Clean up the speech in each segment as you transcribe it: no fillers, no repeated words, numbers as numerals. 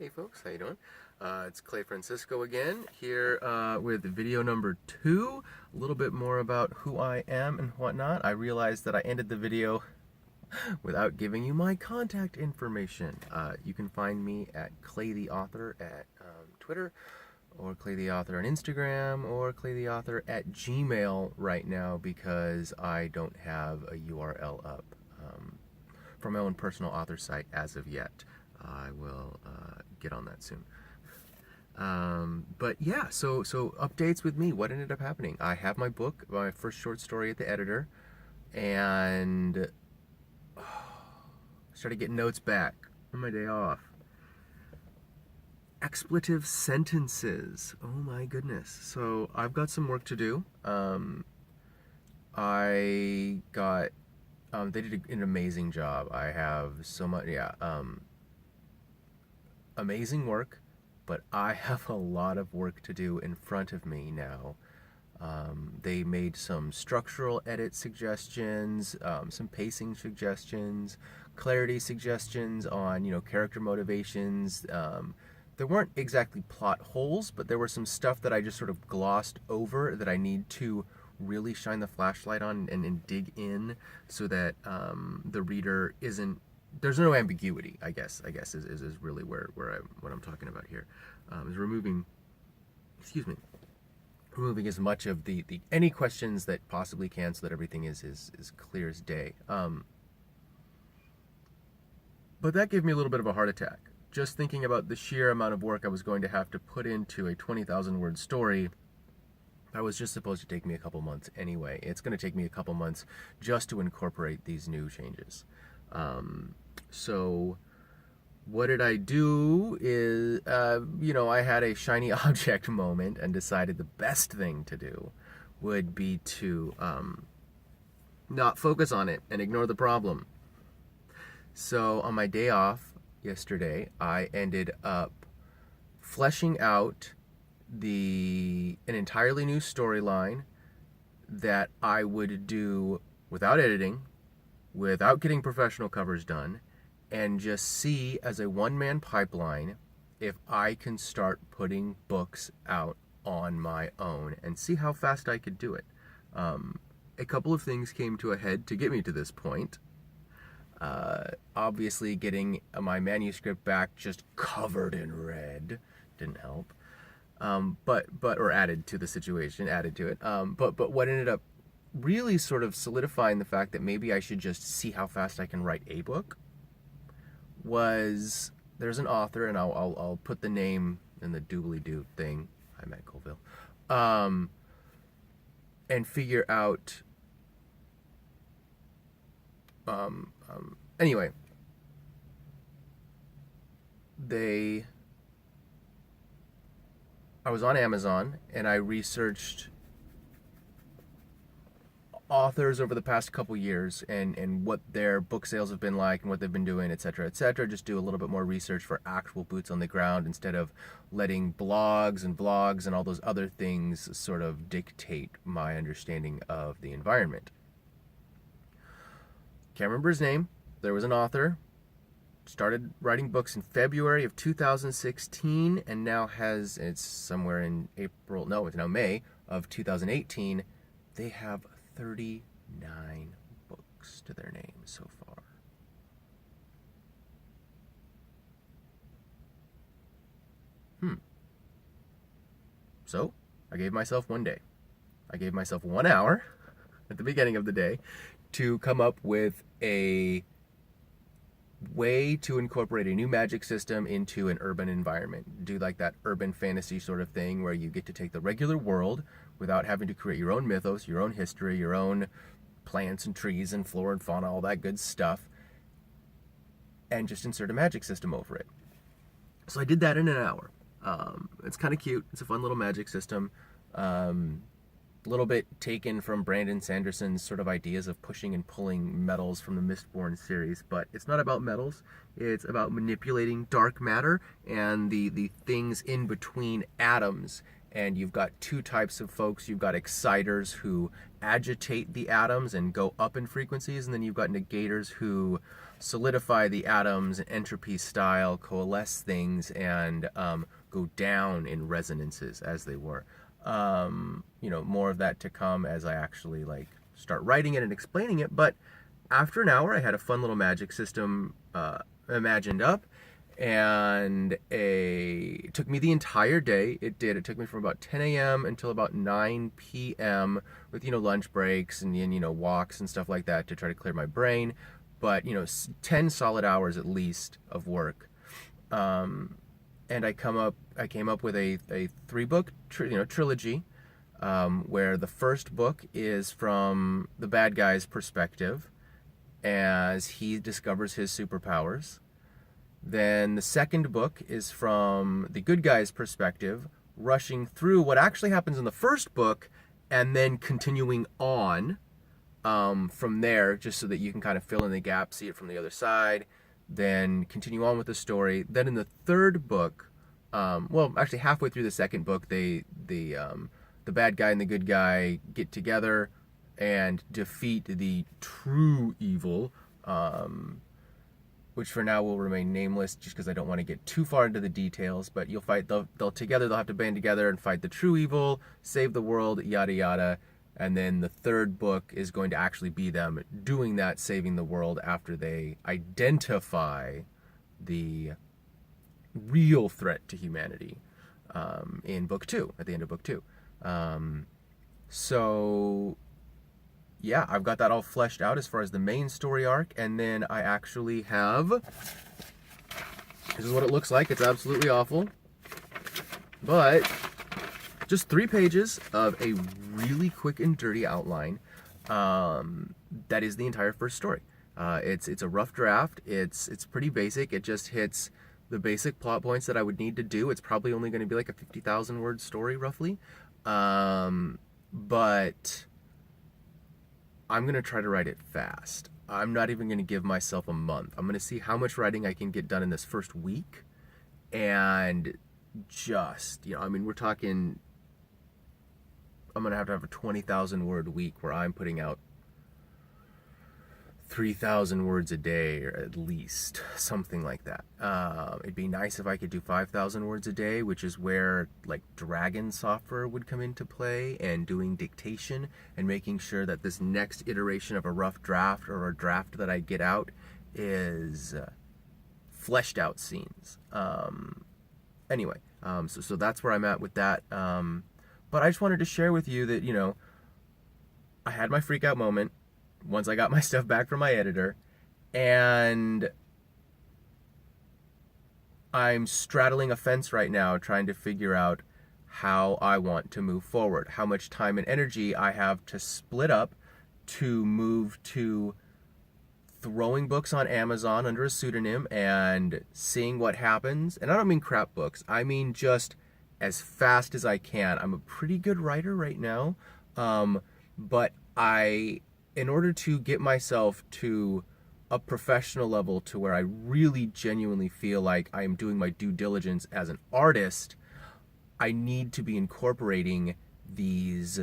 Hey folks, how you doing? It's Clay Francisco again, here with video number 2. A little bit more about who I am and whatnot. I realized that I ended the video without giving you my contact information. You can find me at Clay the Author at Twitter, or Clay the Author on Instagram, or Clay the Author at Gmail right now because I don't have a URL up for my own personal author site as of yet. I will get on that soon. But yeah, so updates with me. What ended up happening? I have my book, my first short story at the editor, and I started getting notes back on my day off. Expletive sentences. Oh my goodness. So I've got some work to do. I got they did an amazing job. I have so much, amazing work, but I have a lot of work to do in front of me now. They made some structural edit suggestions, some pacing suggestions, clarity suggestions on, character motivations. There weren't exactly plot holes, but there were some stuff that I just sort of glossed over that I need to really shine the flashlight on and dig in so that the reader isn't, there's no ambiguity, I guess is really what I'm talking about here. Is removing as much of the any questions that possibly can, so that everything is clear as day. But that gave me a little bit of a heart attack. Just thinking about the sheer amount of work I was going to have to put into a 20,000 word story that was just supposed to take me a couple months anyway. It's going to take me a couple months just to incorporate these new changes. So what did I do is, I had a shiny object moment and decided the best thing to do would be to not focus on it and ignore the problem. So on my day off yesterday, I ended up fleshing out an entirely new storyline that I would do without editing, without getting professional covers done, and just see as a one-man pipeline if I can start putting books out on my own and see how fast I could do it. A couple of things came to a head to get me to this point. Obviously, getting my manuscript back just covered in red didn't help. Or added to the situation, added to it. But what ended up really sort of solidifying the fact that maybe I should just see how fast I can write a book was, there's an author, and I'll put the name in the doobly-doo thing. Hi, Matt Colville. And figure out. Anyway, I was on Amazon and I researched authors over the past couple years and what their book sales have been like and what they've been doing, etc., etc. Just do a little bit more research for actual boots on the ground instead of letting blogs and vlogs and all those other things sort of dictate my understanding of the environment. Can't remember his name. There was an author, started writing books in February of 2016, and now it's somewhere in April, no, it's now May of 2018. They have 39 books to their name so far. So, I gave myself one day. I gave myself 1 hour at the beginning of the day to come up with a way to incorporate a new magic system into an urban environment. Do like that urban fantasy sort of thing where you get to take the regular world without having to create your own mythos, your own history, your own plants and trees and flora and fauna, all that good stuff, and just insert a magic system over it. So I did that in an hour. It's kind of cute. It's a fun little magic system. A little bit taken from Brandon Sanderson's sort of ideas of pushing and pulling metals from the Mistborn series, but it's not about metals. It's about manipulating dark matter and the things in between atoms And you've got two types of folks. You've got exciters who agitate the atoms and go up in frequencies, and then you've got negators who solidify the atoms, entropy style, coalesce things, and go down in resonances as they were. More of that to come as I actually start writing it and explaining it. But after an hour, I had a fun little magic system imagined up, and it took me the entire day. It took me from about 10 a.m. until about 9 p.m. with lunch breaks and walks and stuff like that to try to clear my brain. But 10 solid hours at least of work. And I came up with a 3-book trilogy, where the first book is from the bad guy's perspective as he discovers his superpowers. Then the second book is from the good guy's perspective, rushing through what actually happens in the first book and then continuing on from there, just so that you can kind of fill in the gap, see it from the other side, then continue on with the story. Then in the third book, actually halfway through the second book, the bad guy and the good guy get together and defeat the true evil, which for now will remain nameless just because I don't want to get too far into the details. But they'll have to band together and fight the true evil, save the world, yada yada. And then the third book is going to actually be them doing that, saving the world, after they identify the real threat to humanity in book 2, at the end of book 2. So yeah, I've got that all fleshed out as far as the main story arc, and then I actually have, this is what it looks like. It's absolutely awful, but just 3 pages of a really quick and dirty outline. That is the entire first story. It's a rough draft. It's pretty basic. It just hits the basic plot points that I would need to do. It's probably only going to be like a 50,000 word story roughly. But I'm going to try to write it fast. I'm not even going to give myself a month. I'm going to see how much writing I can get done in this first week. And just, we're talking, I'm going to have a 20,000 word week where I'm putting out 3,000 words a day, or at least something like that. It'd be nice if I could do 5,000 words a day, which is where Dragon software would come into play, and doing dictation and making sure that this next iteration of a rough draft or a draft that I get out is fleshed out scenes. Anyway, so that's where I'm at with that. But I just wanted to share with you that, I had my freak out moment once I got my stuff back from my editor, and I'm straddling a fence right now trying to figure out how I want to move forward, how much time and energy I have to split up to move to throwing books on Amazon under a pseudonym and seeing what happens. And I don't mean crap books, I mean just as fast as I can. I'm a pretty good writer right now, but in order to get myself to a professional level to where I really genuinely feel like I am doing my due diligence as an artist, I need to be incorporating these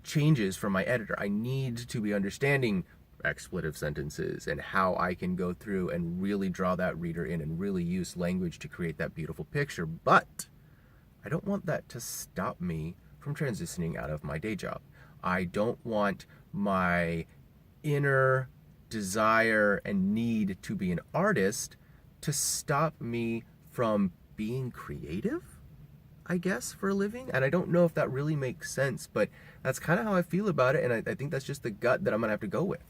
changes from my editor. I need to be understanding expletive sentences and how I can go through and really draw that reader in and really use language to create that beautiful picture. But I don't want that to stop me from transitioning out of my day job. I don't want my inner desire and need to be an artist to stop me from being creative, I guess, for a living. And I don't know if that really makes sense, but that's kind of how I feel about it, and I think that's just the gut that I'm gonna have to go with.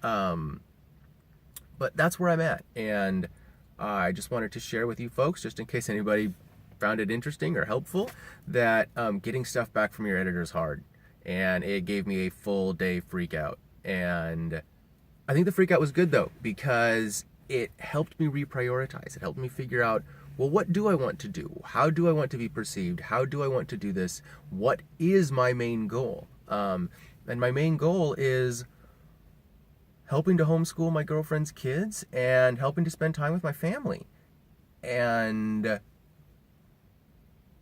But that's where I'm at, and I just wanted to share with you folks, just in case anybody found it interesting or helpful, that getting stuff back from your editor is hard, and it gave me a full day freak out. And I think the freak out was good though, because it helped me reprioritize. It helped me figure out, well, what do I want to do? How do I want to be perceived? How do I want to do this? What is my main goal? And my main goal is helping to homeschool my girlfriend's kids and helping to spend time with my family. And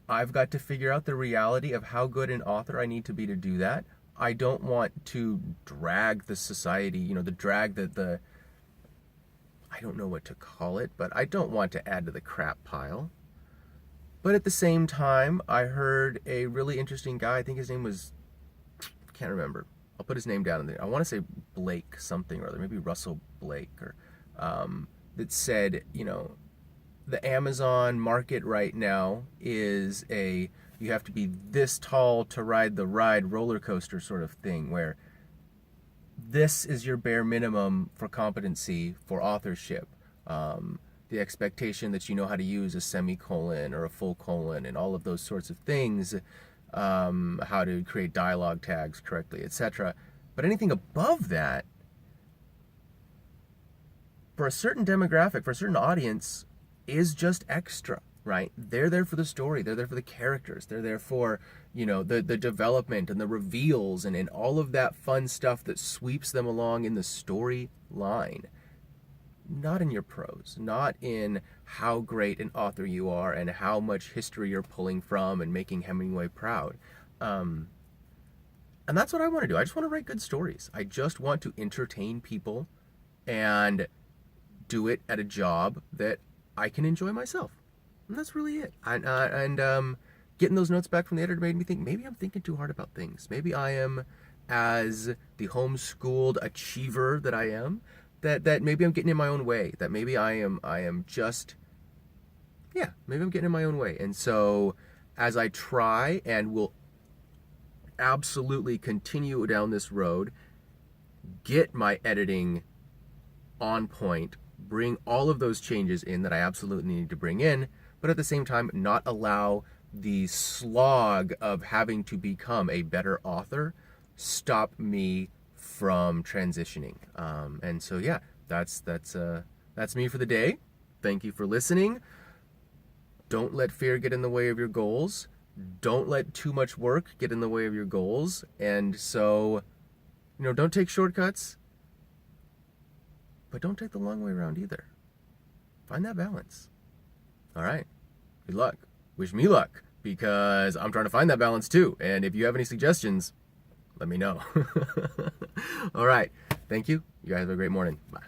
I've got to figure out the reality of how good an author I need to be to do that. I don't want to drag the society, the I don't know what to call it, but I don't want to add to the crap pile. But at the same time, I heard a really interesting guy, I think his name was, I can't remember. I'll put his name down in there. I want to say Blake something or other, maybe Russell Blake, or that said, the Amazon market right now is you have to be this tall to ride the ride roller coaster sort of thing, where this is your bare minimum for competency for authorship. The expectation that you know how to use a semicolon or a full colon and all of those sorts of things, how to create dialogue tags correctly, etc. But anything above that, for a certain demographic, for a certain audience, is just extra, right? They're there for the story. They're there for the characters. They're there for, the development and the reveals and all of that fun stuff that sweeps them along in the story line. Not in your prose, not in how great an author you are and how much history you're pulling from and making Hemingway proud. And that's what I want to do. I just want to write good stories. I just want to entertain people and do it at a job that I can enjoy myself. And that's really it. Getting those notes back from the editor made me think maybe I'm thinking too hard about things. Maybe I am, as the homeschooled achiever that I am, that maybe I'm getting in my own way. That maybe maybe I'm getting in my own way. And so as I try and will absolutely continue down this road, get my editing on point, bring all of those changes in that I absolutely need to bring in, but at the same time not allow the slog of having to become a better author stop me from transitioning. And so yeah, that's me for the day. Thank you for listening. Don't let fear get in the way of your goals. Don't let too much work get in the way of your goals. And so, don't take shortcuts, but don't take the long way around either. Find that balance. All right. Good luck. Wish me luck, because I'm trying to find that balance too. And if you have any suggestions, let me know. All right. Thank you. You guys have a great morning. Bye.